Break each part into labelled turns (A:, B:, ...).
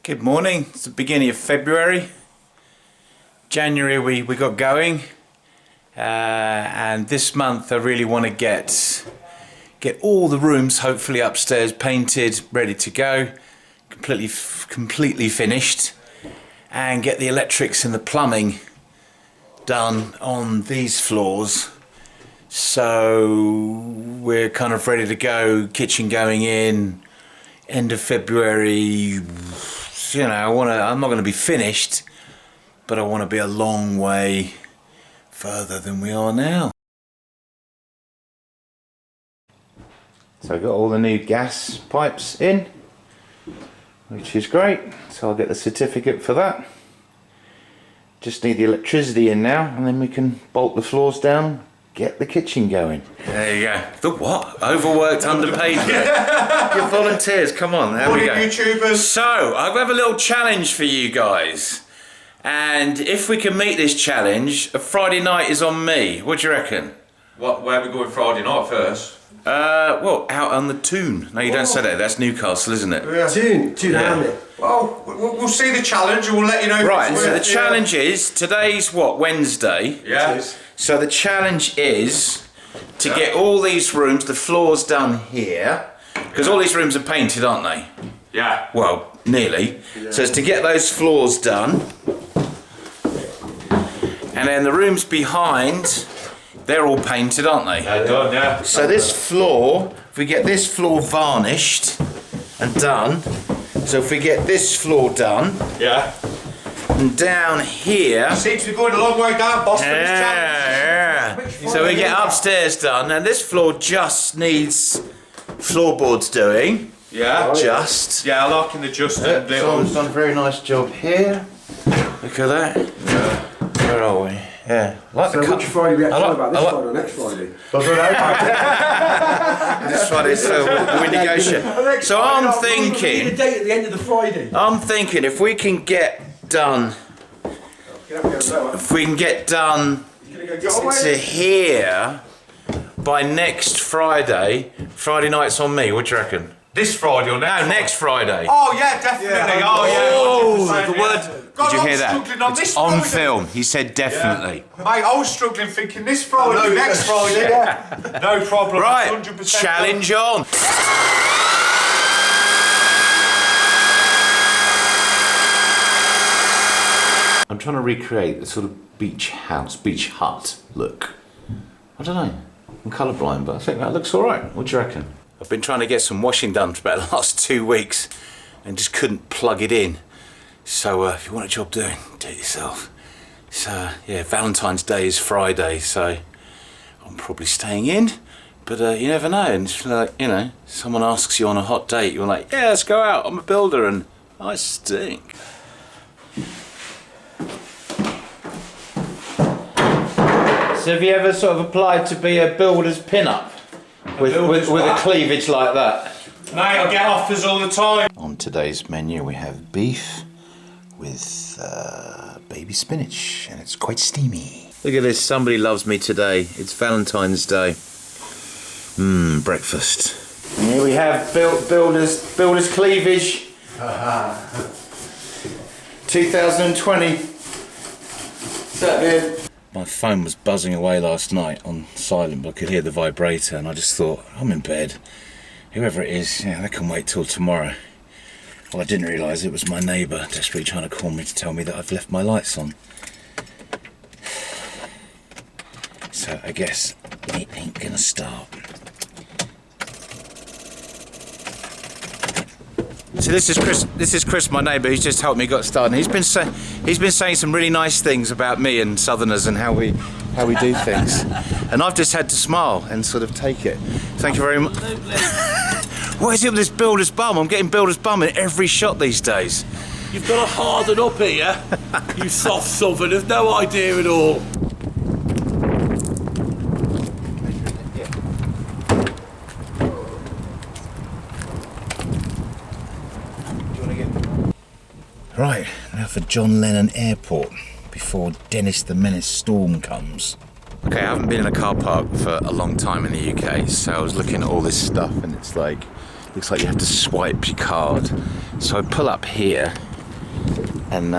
A: Good morning. It's the beginning of February. January we got going, and this month I really want to get all the rooms hopefully upstairs painted, ready to go, completely finished, and get the electrics and the plumbing done on these floors. So we're kind of ready to go. Kitchen going in end of February. You know, I'm not going to be finished, but I want to be a long way further than we are now. So I've got all the new gas pipes in, which is great. So I'll get the certificate for that. Just need the electricity in now, and then we can bolt the floors down, get the kitchen going. There you go. The what? Overworked, underpaid. Your volunteers, come on, there we go. YouTubers. So, I have a little challenge for you guys. And if we can meet this challenge, a Friday night is on me. What do you reckon?
B: Where are we going Friday night first?
A: Well, out on the Toon. No, you don't say that. That's Newcastle, isn't it?
B: Yeah.
C: Toon Army.
B: Well, we'll see the challenge and we'll let you know.
A: Right, so the challenge is, today's what, Wednesday?
B: Yeah.
A: So the challenge is to get all these rooms, the floors done here, because all these rooms are painted, aren't they?
B: Yeah.
A: Well, nearly. Yeah. So it's to get those floors done. And then the rooms behind, they're all painted, aren't they?
B: They're done, yeah.
A: So this floor, if we get this floor varnished and done, so if we get this floor done,
B: yeah,
A: and down here,
B: seems to be going a long way down, boss.
A: yeah. So we get upstairs done, and this floor just needs floorboards doing.
B: Yeah,
A: just.
B: Yeah, I like in the just.
A: Someone's done a very nice job here. Look at that. Yeah. Where are we? Yeah.
C: Like so which Friday we actually about this Friday or next Friday?
A: This Friday, so we negotiate. So I'm thinking.
C: The date at the end of the Friday.
A: I'm thinking if we can get done. If we can get done to here by next Friday. Friday night's on me. What do you reckon?
B: This Friday or next?
A: No, next Friday.
B: Oh yeah, definitely.
A: Yeah.
B: Oh
A: yeah. The word.
B: God,
A: did you hear
B: that?
A: It's on film. He said definitely.
B: Yeah. Mate, I was struggling thinking this Friday, next Friday. Yeah. No problem.
A: Right.
B: 100%
A: Challenge on. I'm trying to recreate the sort of beach house, beach hut look. I don't know. I'm colourblind, but I think that looks all right. What do you reckon? I've been trying to get some washing done for about the last 2 weeks and just couldn't plug it in. So if you want a job doing, do it yourself. So yeah, Valentine's Day is Friday, so I'm probably staying in. But you never know. And it's like, you know, someone asks you on a hot date, you're like, yeah, let's go out. I'm a builder and I stink. So have you ever sort of applied to be a builder's pin-up? With a cleavage like that?
B: Mate, I get offers all the time.
A: On today's menu we have beef with baby spinach, and it's quite steamy. Look at this, somebody loves me today. It's Valentine's Day. Breakfast. And here we have builder's cleavage. 2020. Is that good? My phone was buzzing away last night on silent, but I could hear the vibrator, and I just thought, I'm in bed. Whoever it is, yeah, they can wait till tomorrow. Well, I didn't realise it was my neighbour desperately trying to call me to tell me that I've left my lights on. So I guess it ain't gonna start. So this is Chris, my neighbour, who's just helped me get started. He's been saying some really nice things about me and Southerners and how we do things, and I've just had to smile and sort of take it. Thank you very much. What is it with this builder's bum? I'm getting builder's bum in every shot these days.
D: You've got to harden up here, you soft Southerners, no idea at all. Right, now for John Lennon Airport before Dennis the Menace Storm comes. Okay, I haven't been in a car park for a long time in the UK, so I was looking at all this stuff and it's like, looks like you have to swipe your card. So I pull up here And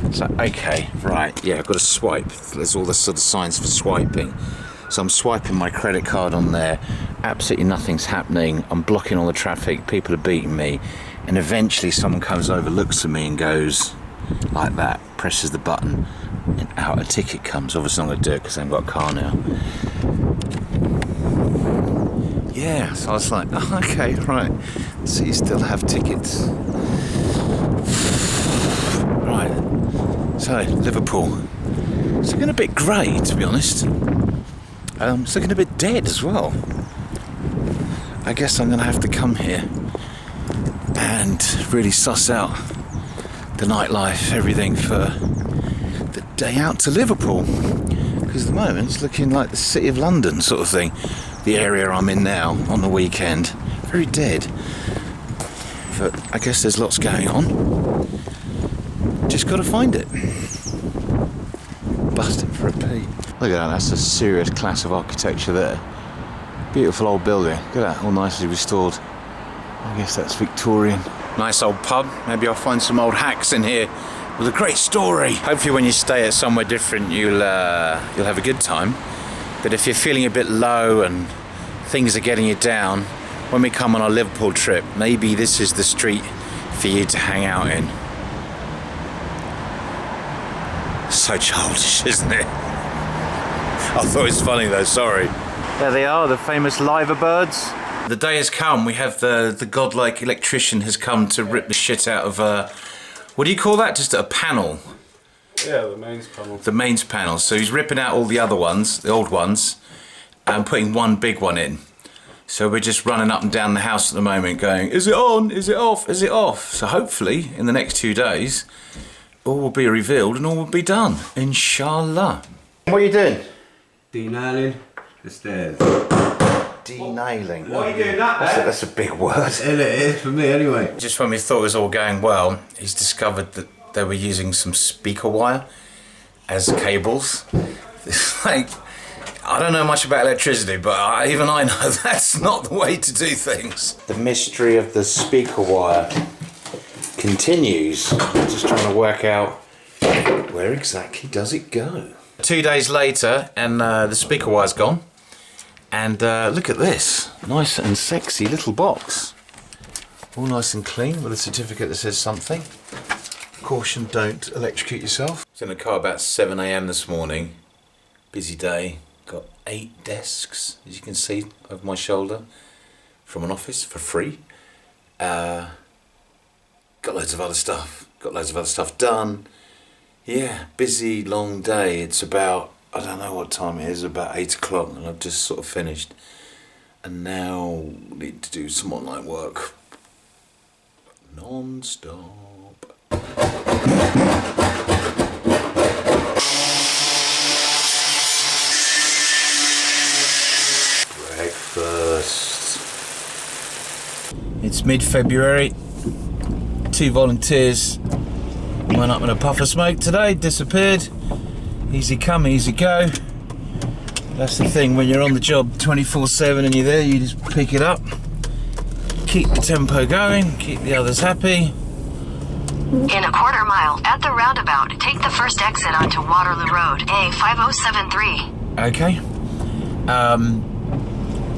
D: it's like, okay, right, yeah, I've got to swipe. There's all the sort of signs for swiping. So I'm swiping my credit card on there. Absolutely nothing's happening. I'm blocking all the traffic. People are beating me. And eventually someone comes over, looks at me and goes like that, presses the button, and out a ticket comes. Obviously I'm going to do it because I haven't got a car now. Yeah, so I was like, oh, okay, right. So you still have tickets. Right, so Liverpool. It's looking a bit grey, to be honest. It's looking a bit dead as well. I guess I'm going to have to come here and really suss out the nightlife, everything for the day out to Liverpool. Because at the moment it's looking like the City of London sort of thing. The area I'm in now on the weekend. Very dead. But I guess there's lots going on. Just got to find it. Busting for a pee. Look at that, that's a serious class of architecture there. Beautiful old building. Look at that, all nicely restored. I guess that's Victorian. Nice old pub. Maybe I'll find some old hacks in here with a great story. Hopefully when you stay at somewhere different you'll have a good time. But if you're feeling a bit low and things are getting you down, when we come on our Liverpool trip, maybe this is the street for you to hang out in. So childish, isn't it? I thought it was funny though, sorry. There they are, the famous liver birds. The day has come, we have the godlike electrician has come to rip the shit out of what do you call that? Just a panel?
B: Yeah, the mains panel.
D: The mains panel. So he's ripping out all the other ones, the old ones, and putting one big one in. So we're just running up and down the house at the moment going, is it on? Is it off? Is it off? So hopefully in the next 2 days, all will be revealed and all will be done. Inshallah. What are you doing?
C: Denailing the stairs.
D: Denailing.
B: Why are you doing that,
D: That's a big word.
C: It is for me anyway.
D: Just when we thought it was all going well, he's discovered that they were using some speaker wire as cables. It's like, I don't know much about electricity, but even I know that's not the way to do things. The mystery of the speaker wire continues. I'm just trying to work out where exactly does it go. 2 days later and the speaker wire's gone. And look at this, nice and sexy little box. All nice and clean with a certificate that says something. Caution, don't electrocute yourself. I was in the car about 7 AM this morning. Busy day. Got 8 desks, as you can see, over my shoulder from an office for free. Got loads of other stuff. Got loads of other stuff done. Yeah, busy, long day. It's about, I don't know what time it is, about 8 o'clock, and I've just sort of finished. And now need to do some online work. Non-stop. Breakfast. It's mid-February. 2 volunteers went up in a puff of smoke today, disappeared. Easy come, easy go. That's the thing, when you're on the job 24/7 and you're there, you just pick it up, keep the tempo going, keep the others happy.
E: In a quarter mile, at the roundabout, take the first exit onto Waterloo Road, A5073.
D: Okay.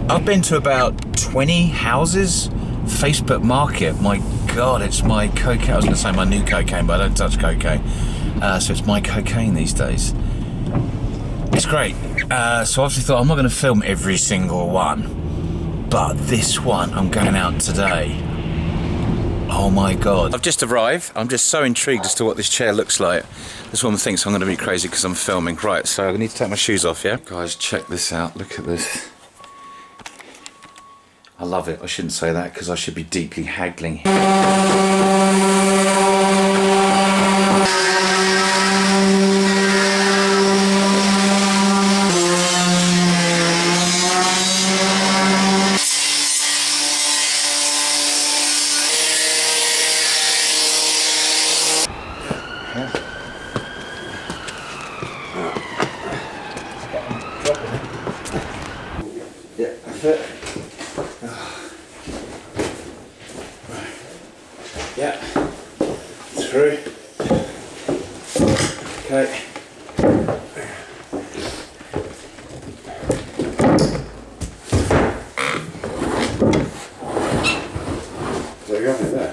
D: I've been to about 20 houses. Facebook Market, my God, it's my cocaine. I was going to say my new cocaine, but I don't touch cocaine. So it's my cocaine these days. It's great. So I obviously thought I'm not going to film every single one, but this one, I'm going out today. Oh my God. I've just arrived. I'm just so intrigued as to what this chair looks like. This woman thinks I'm going to be crazy because I'm filming. Right, so I need to take my shoes off, yeah? Guys, check this out. Look at this. I love it. I shouldn't say that because I should be deeply haggling. Yeah, that's it. Yeah, through. Okay.
C: So you have it there?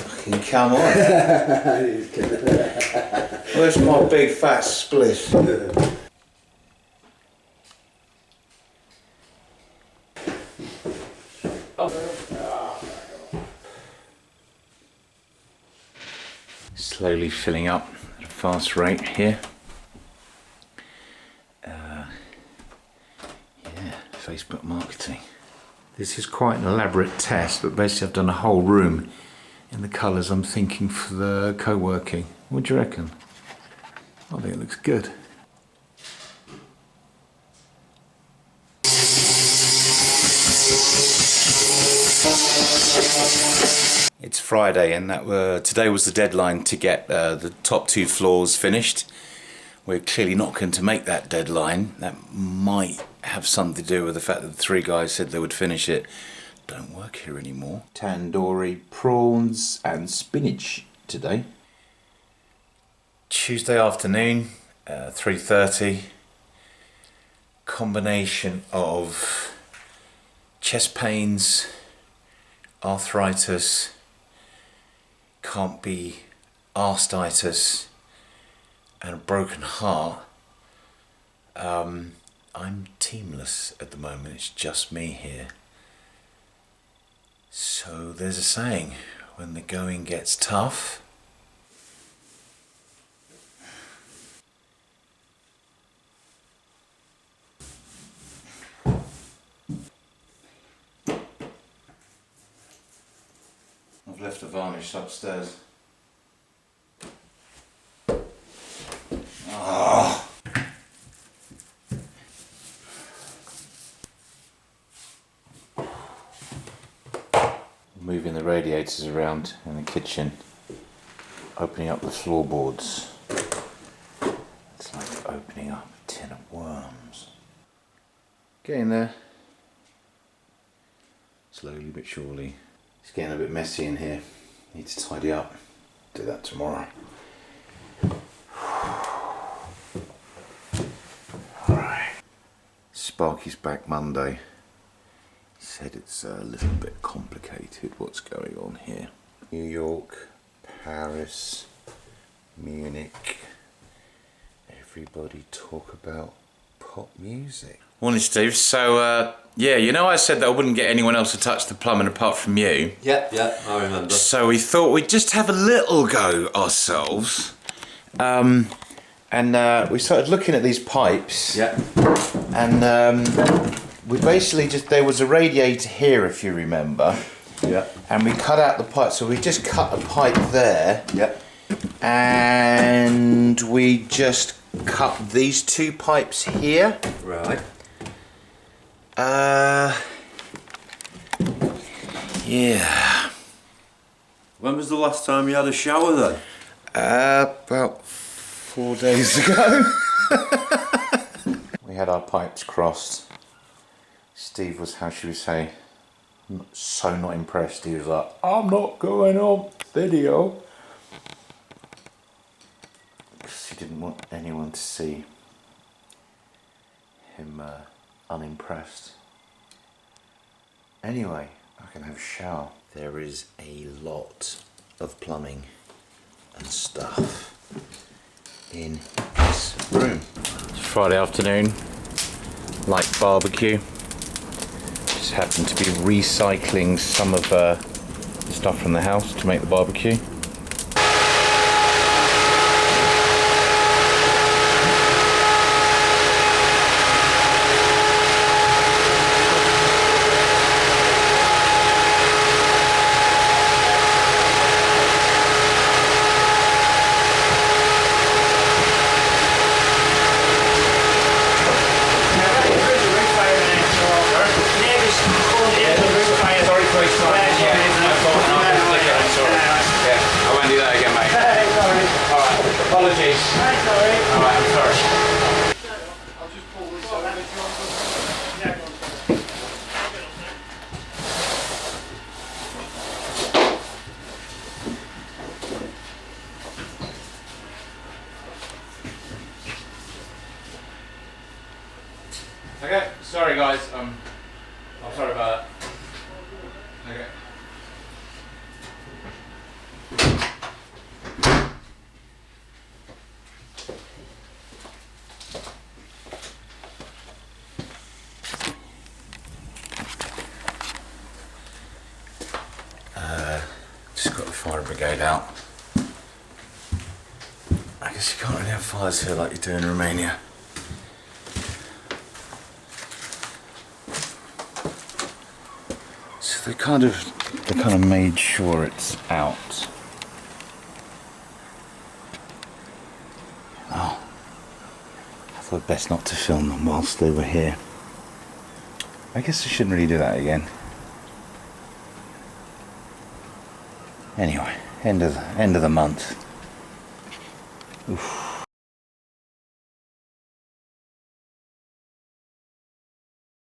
D: Fucking come on. Where's my big fat split? Slowly filling up at a fast rate here. Yeah, Facebook marketing. This is quite an elaborate test, but basically I've done a whole room in the colours I'm thinking for the co-working. What do you reckon? I think it looks good. It's Friday, and today was the deadline to get the top 2 floors finished. We're clearly not going to make that deadline. That might have something to do with the fact that the 3 guys said they would finish it. Don't work here anymore. Tandoori prawns and spinach today. Tuesday afternoon, 3:30. Combination of chest pains, arthritis, can't be arstitis, and a broken heart. I'm teamless at the moment. It's just me here. So there's a saying, when the going gets tough, I've left the varnish upstairs. Oh. Moving the radiators around in the kitchen, opening up the floorboards. It's like opening up a tin of worms. Getting there. Slowly but surely. It's getting a bit messy in here. Need to tidy up. Do that tomorrow. Alright. Sparky's back Monday. He said it's a little bit complicated what's going on here. New York, Paris, Munich. Everybody talk about pop music. Morning, Steve. So, yeah, you know I said that I wouldn't get anyone else to touch the plumbing apart from you?
C: Yeah, I remember.
D: So we thought we'd just have a little go ourselves. And we started looking at these pipes.
C: Yeah.
D: And we basically there was a radiator here, if you remember.
C: Yeah.
D: And we cut out the pipe. So we just cut a pipe there.
C: Yeah.
D: And we just cut these 2 pipes here.
C: Right.
D: Yeah.
C: When was the last time you had a shower then?
D: About 4 days ago. We had our pipes crossed. Steve was, how should we say, so not impressed. He was like, I'm not going on video. Because he didn't want anyone to see him unimpressed. Anyway, I can have a shower. There is a lot of plumbing and stuff in this room. It's Friday afternoon, like barbecue. Just happened to be recycling some of the stuff from the house to make the barbecue. sorry guys. I'm sorry about that. Okay. Just got the fire brigade out. I guess you can't really have fires here like you do in Romania. So they kind of made sure it's out. Oh, I thought best not to film them whilst they were here. I guess I shouldn't really do that again. Anyway, end of the month. Oof.